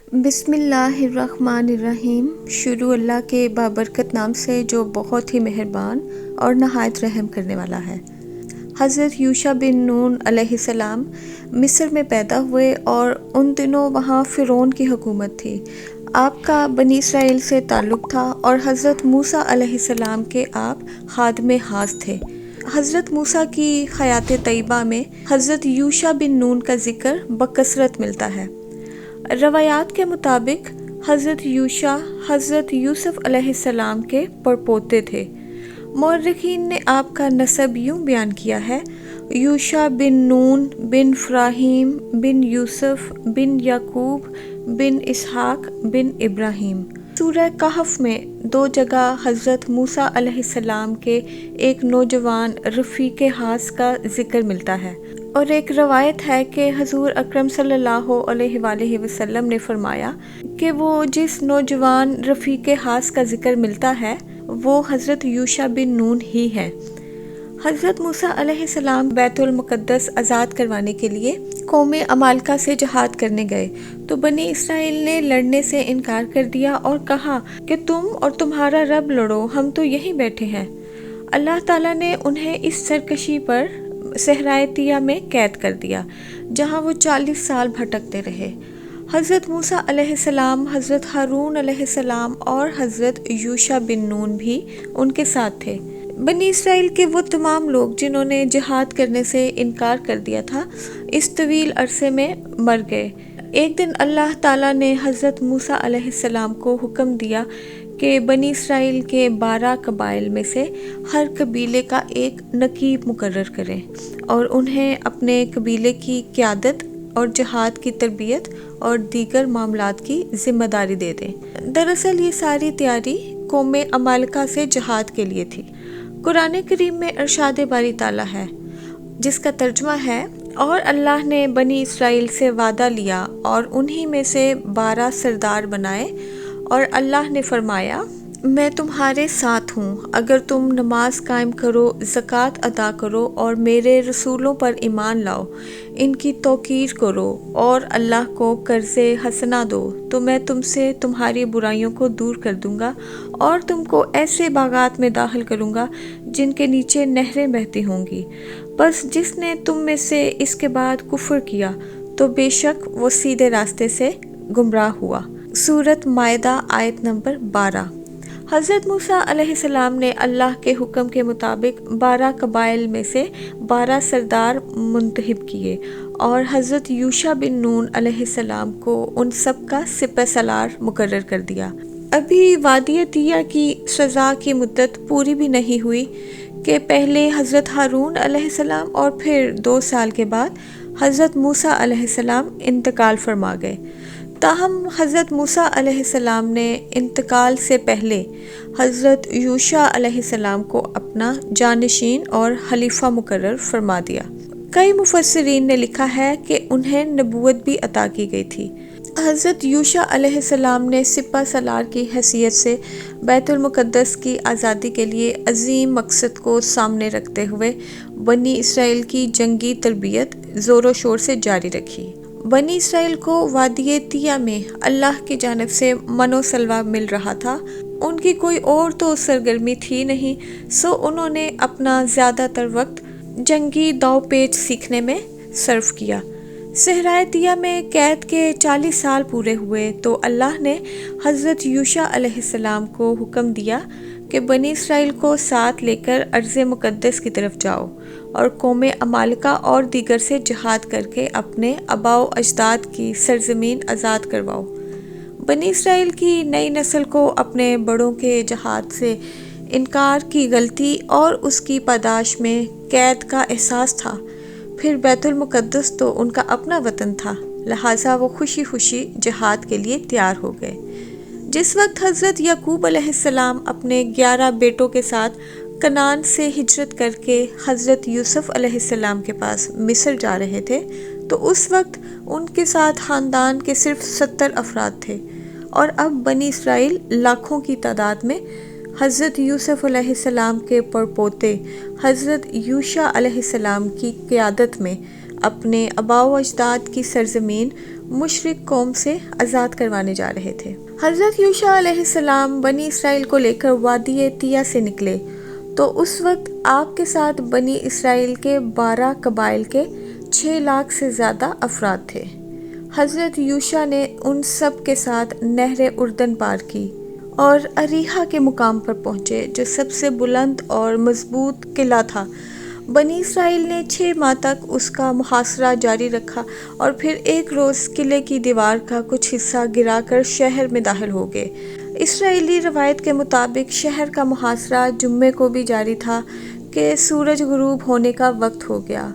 بسم اللہ الرحمن الرحیم۔ شروع اللہ کے بابرکت نام سے جو بہت ہی مہربان اور نہایت رحم کرنے والا ہے۔ حضرت یوشع بن نون علیہ السلام مصر میں پیدا ہوئے اور ان دنوں وہاں فرعون کی حکومت تھی۔ آپ کا بنی اسرائیل سے تعلق تھا اور حضرت موسیٰ علیہ السلام کے آپ خادم حاض تھے۔ حضرت موسیٰ کی حیات طیبہ میں حضرت یوشع بن نون کا ذکر بکثرت ملتا ہے۔ روایات کے مطابق حضرت یوشع حضرت یوسف علیہ السلام کے پڑپوتے تھے۔ مورخین نے آپ کا نسب یوں بیان کیا ہے: یوشع بن نون بن فراہیم بن یوسف بن یعقوب بن اسحاق بن ابراہیم۔ سورہ کہف میں 2 جگہ حضرت موسیٰ علیہ السلام کے ایک نوجوان رفیق حاض کا ذکر ملتا ہے، اور ایک روایت ہے کہ حضور اکرم صلی اللہ علیہ وآلہ وسلم نے فرمایا کہ وہ جس نوجوان رفیق حاض کا ذکر ملتا ہے وہ حضرت یوشع بن نون ہی ہے۔ حضرت موسیٰ علیہ السلام بیت المقدس آزاد کروانے کے لیے قوم عمالقہ سے جہاد کرنے گئے تو بنی اسرائیل نے لڑنے سے انکار کر دیا اور کہا کہ تم اور تمہارا رب لڑو، ہم تو یہیں بیٹھے ہیں۔ اللہ تعالیٰ نے انہیں اس سرکشی پر صحرائے طیہ میں قید کر دیا، جہاں وہ 40 سال بھٹکتے رہے۔ حضرت موسیٰ علیہ السلام، حضرت ہارون علیہ السلام اور حضرت یوشع بن نون بھی ان کے ساتھ تھے۔ بنی اسرائیل کے وہ تمام لوگ جنہوں نے جہاد کرنے سے انکار کر دیا تھا اس طویل عرصے میں مر گئے۔ ایک دن اللہ تعالیٰ نے حضرت موسیٰ علیہ السلام کو حکم دیا کہ بنی اسرائیل کے 12 قبائل میں سے ہر قبیلے کا ایک نقیب مقرر کریں اور انہیں اپنے قبیلے کی قیادت اور جہاد کی تربیت اور دیگر معاملات کی ذمہ داری دے دیں۔ دراصل یہ ساری تیاری قوم عمالقہ سے جہاد کے لیے تھی۔ قرآن کریم میں ارشاد باری تعالیٰ ہے، جس کا ترجمہ ہے: اور اللہ نے بنی اسرائیل سے وعدہ لیا اور انہی میں سے 12 سردار بنائے، اور اللہ نے فرمایا میں تمہارے ساتھ ہوں اگر تم نماز قائم کرو، زکوٰۃ ادا کرو اور میرے رسولوں پر ایمان لاؤ، ان کی توقیر کرو اور اللہ کو قرض حسنہ دو تو میں تم سے تمہاری برائیوں کو دور کر دوں گا اور تم کو ایسے باغات میں داخل کروں گا جن کے نیچے نہریں بہتی ہوں گی۔ بس جس نے تم میں سے اس کے بعد کفر کیا تو بے شک وہ سیدھے راستے سے گمراہ ہوا۔ سورۃ مائدہ آیت نمبر 12۔ حضرت موسیٰ علیہ السلام نے اللہ کے حکم کے مطابق 12 قبائل میں سے 12 سردار منتخب کیے اور حضرت یوشع بن نون علیہ السلام کو ان سب کا سپہ سالار مقرر کر دیا۔ ابھی وادی طیہ کی سزا کی مدت پوری بھی نہیں ہوئی کہ پہلے حضرت ہارون علیہ السلام اور پھر 2 سال کے بعد حضرت موسیٰ علیہ السلام انتقال فرما گئے۔ تاہم حضرت موسیٰ علیہ السلام نے انتقال سے پہلے حضرت یوشع علیہ السلام کو اپنا جانشین اور خلیفہ مقرر فرما دیا۔ کئی مفسرین نے لکھا ہے کہ انہیں نبوت بھی عطا کی گئی تھی۔ حضرت یوشع علیہ السلام نے سپہ سالار کی حیثیت سے بیت المقدس کی آزادی کے لیے عظیم مقصد کو سامنے رکھتے ہوئے بنی اسرائیل کی جنگی تربیت زور و شور سے جاری رکھی۔ بنی اسرائیل کو وادی طیہ میں اللہ کی جانب سے من و سلوہ مل رہا تھا، ان کی کوئی اور تو سرگرمی تھی نہیں، سو انہوں نے اپنا زیادہ تر وقت جنگی داؤ پیچ سیکھنے میں صرف کیا۔ صحرائے طیہ میں قید کے 40 سال پورے ہوئے تو اللہ نے حضرت یوشع علیہ السلام کو حکم دیا کہ بنی اسرائیل کو ساتھ لے کر ارض مقدس کی طرف جاؤ اور قوم عمالقہ اور دیگر سے جہاد کر کے اپنے آباء و اجداد کی سرزمین آزاد کرواؤ۔ بنی اسرائیل کی نئی نسل کو اپنے بڑوں کے جہاد سے انکار کی غلطی اور اس کی پاداش میں قید کا احساس تھا۔ پھر بیت المقدس تو ان کا اپنا وطن تھا، لہٰذا وہ خوشی خوشی جہاد کے لیے تیار ہو گئے۔ جس وقت حضرت یعقوب علیہ السلام اپنے 11 بیٹوں کے ساتھ کنعان سے ہجرت کر کے حضرت یوسف علیہ السلام کے پاس مصر جا رہے تھے تو اس وقت ان کے ساتھ خاندان کے صرف 70 افراد تھے، اور اب بنی اسرائیل لاکھوں کی تعداد میں حضرت یوسف علیہ السلام کے پڑپوتے حضرت یوشع علیہ السلام کی قیادت میں اپنے آباء و اجداد کی سرزمین مشرک قوم سے آزاد کروانے جا رہے تھے۔ حضرت یوشع علیہ السلام بنی اسرائیل کو لے کر وادی طیہ سے نکلے تو اس وقت آپ کے ساتھ بنی اسرائیل کے 12 قبائل کے 6 لاکھ سے زیادہ افراد تھے۔ حضرت یوشع نے ان سب کے ساتھ نہر اردن پار کی اور اریحا کے مقام پر پہنچے جو سب سے بلند اور مضبوط قلعہ تھا۔ بنی اسرائیل نے 6 ماہ تک اس کا محاصرہ جاری رکھا اور پھر ایک روز قلعے کی دیوار کا کچھ حصہ گرا کر شہر میں داخل ہو گئے۔ اسرائیلی روایت کے مطابق شہر کا محاصرہ جمعے کو بھی جاری تھا کہ سورج غروب ہونے کا وقت ہو گیا،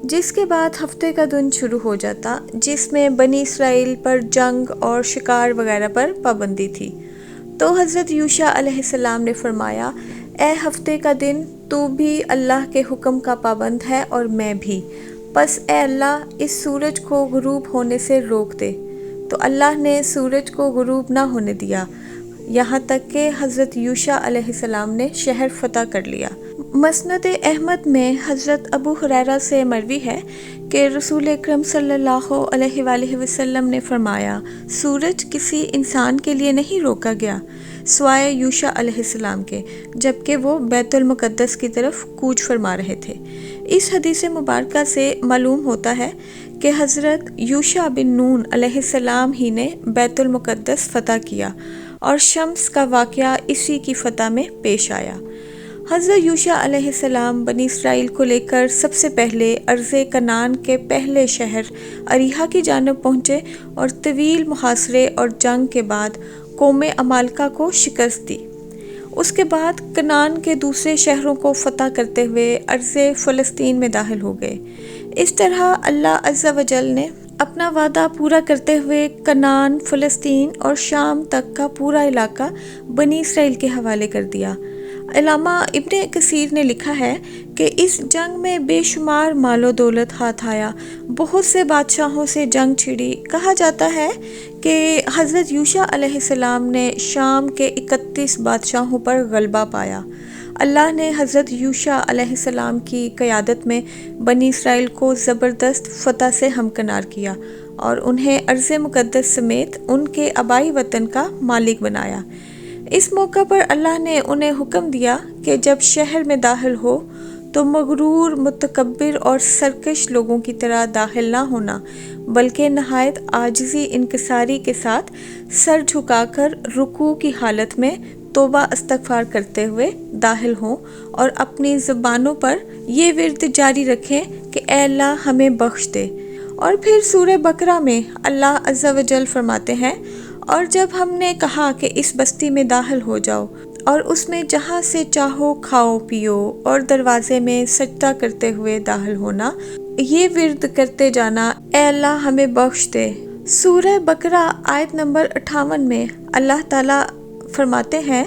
جس کے بعد ہفتے کا دن شروع ہو جاتا جس میں بنی اسرائیل پر جنگ اور شکار وغیرہ پر پابندی تھی۔ تو حضرت یوشع علیہ السلام نے فرمایا، اے ہفتے کا دن، تو بھی اللہ کے حکم کا پابند ہے اور میں بھی، پس اے اللہ اس سورج کو غروب ہونے سے روک دے۔ تو اللہ نے سورج کو غروب نہ ہونے دیا یہاں تک کہ حضرت یوشع علیہ السلام نے شہر فتح کر لیا۔ مسند احمد میں حضرت ابو ہریرہ سے مروی ہے کہ رسول اکرم صلی اللہ علیہ وآلہ وسلم نے فرمایا، سورج کسی انسان کے لیے نہیں روکا گیا سوائے یوشع علیہ السلام کے، جبکہ وہ بیت المقدس کی طرف کوچ فرما رہے تھے۔ اس حدیث مبارکہ سے معلوم ہوتا ہے کہ حضرت یوشع بن نون علیہ السلام ہی نے بیت المقدس فتح کیا اور شمس کا واقعہ اسی کی فتح میں پیش آیا۔ حضرت یوشع علیہ السلام بنی اسرائیل کو لے کر سب سے پہلے ارض کنعان کے پہلے شہر اریحا کی جانب پہنچے اور طویل محاصرے اور جنگ کے بعد قوم عمالقہ کو شکست دی۔ اس کے بعد کنعان کے دوسرے شہروں کو فتح کرتے ہوئے ارض فلسطین میں داخل ہو گئے۔ اس طرح اللہ عز و جل نے اپنا وعدہ پورا کرتے ہوئے کنعان، فلسطین اور شام تک کا پورا علاقہ بنی اسرائیل کے حوالے کر دیا۔ علامہ ابن کثیر نے لکھا ہے کہ اس جنگ میں بے شمار مال و دولت ہاتھ آیا، بہت سے بادشاہوں سے جنگ چھڑی۔ کہا جاتا ہے کہ حضرت یوشع علیہ السلام نے شام کے 31 بادشاہوں پر غلبہ پایا۔ اللہ نے حضرت یوشع علیہ السلام کی قیادت میں بنی اسرائیل کو زبردست فتح سے ہمکنار کیا اور انہیں ارض مقدس سمیت ان کے آبائی وطن کا مالک بنایا۔ اس موقع پر اللہ نے انہیں حکم دیا کہ جب شہر میں داخل ہو تو مغرور، متکبر اور سرکش لوگوں کی طرح داخل نہ ہونا، بلکہ نہایت عاجزی انکساری کے ساتھ سر جھکا کر رکوع کی حالت میں توبہ استغفار کرتے ہوئے داخل ہوں اور اپنی زبانوں پر یہ ورد جاری رکھیں کہ اے اللہ ہمیں بخش دے۔ اور پھر سورہ بقرہ میں اللہ عز و جل فرماتے ہیں، اور جب ہم نے کہا کہ اس بستی میں داخل ہو جاؤ اور اس میں جہاں سے چاہو کھاؤ پیو اور دروازے میں سجدہ کرتے ہوئے داخل ہونا، یہ ورد کرتے جانا، اے اللہ ہمیں بخش دے۔ سورہ بقرہ آیت نمبر 58 میں اللہ تعالیٰ فرماتے ہیں،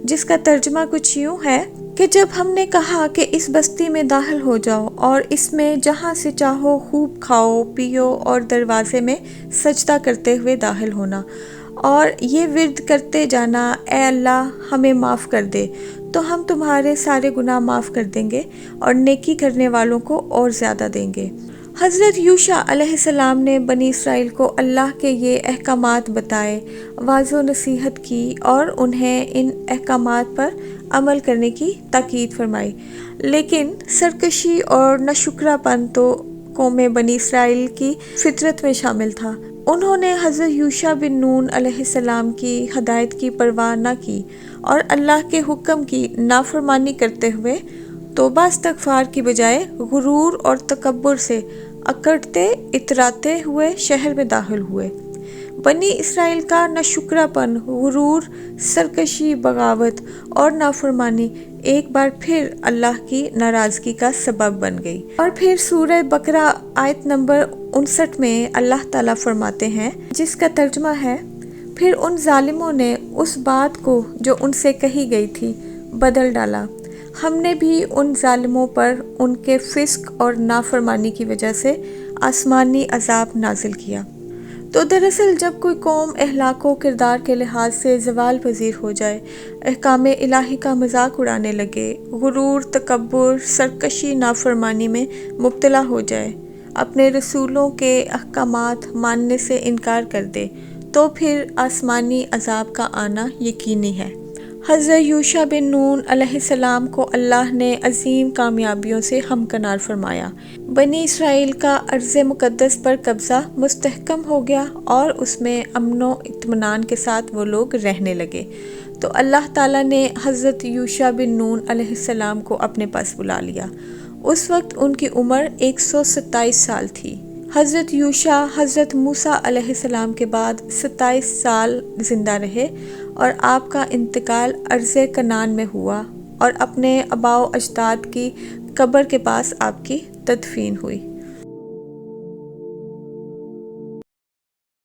جس کا ترجمہ کچھ یوں ہے کہ جب ہم نے کہا کہ اس بستی میں داخل ہو جاؤ اور اس میں جہاں سے چاہو خوب کھاؤ پیو اور دروازے میں سجدہ کرتے ہوئے داخل ہونا اور یہ ورد کرتے جانا، اے اللہ ہمیں معاف کر دے، تو ہم تمہارے سارے گناہ معاف کر دیں گے اور نیکی کرنے والوں کو اور زیادہ دیں گے۔ حضرت یوشع علیہ السلام نے بنی اسرائیل کو اللہ کے یہ احکامات بتائے، واعظ و نصیحت کی اور انہیں ان احکامات پر عمل کرنے کی تاکید فرمائی، لیکن سرکشی اور ناشکرا پن تو قوم بنی اسرائیل کی فطرت میں شامل تھا۔ انہوں نے حضرت یوشع بن نون علیہ السلام کی ہدایت کی پرواہ نہ کی اور اللہ کے حکم کی نافرمانی کرتے ہوئے توبہ استغفار کی بجائے غرور اور تکبر سے اکڑتے اتراتے ہوئے شہر میں داخل ہوئے۔ بنی اسرائیل کا ناشکرا پن، غرور، سرکشی، بغاوت اور نافرمانی ایک بار پھر اللہ کی ناراضگی کا سبب بن گئی۔ اور پھر سورہ بقرہ آیت نمبر 59 میں اللہ تعالیٰ فرماتے ہیں، جس کا ترجمہ ہے، پھر ان ظالموں نے اس بات کو جو ان سے کہی گئی تھی بدل ڈالا، ہم نے بھی ان ظالموں پر ان کے فسق اور نافرمانی کی وجہ سے آسمانی عذاب نازل کیا۔ تو دراصل جب کوئی قوم اخلاق و کردار کے لحاظ سے زوال پذیر ہو جائے، احکام الہی کا مذاق اڑانے لگے، غرور، تکبر، سرکشی، نافرمانی میں مبتلا ہو جائے اپنے رسولوں کے احکامات ماننے سے انکار کر دے تو پھر آسمانی عذاب کا آنا یقینی ہے۔ حضرت یوشع بن نون علیہ السلام کو اللہ نے عظیم کامیابیوں سے ہمکنار فرمایا۔ بنی اسرائیل کا ارض مقدس پر قبضہ مستحکم ہو گیا اور اس میں امن و اطمینان کے ساتھ وہ لوگ رہنے لگے۔ تو اللہ تعالیٰ نے حضرت یوشع بن نون علیہ السلام کو اپنے پاس بلا لیا۔ اس وقت ان کی عمر 127 سال تھی۔ حضرت یوشع حضرت موسیٰ علیہ السلام کے بعد 27 سال زندہ رہے اور آپ کا انتقال ارض کنعان میں ہوا اور اپنے آباء و اجداد کی قبر کے پاس آپ کی تدفین ہوئی۔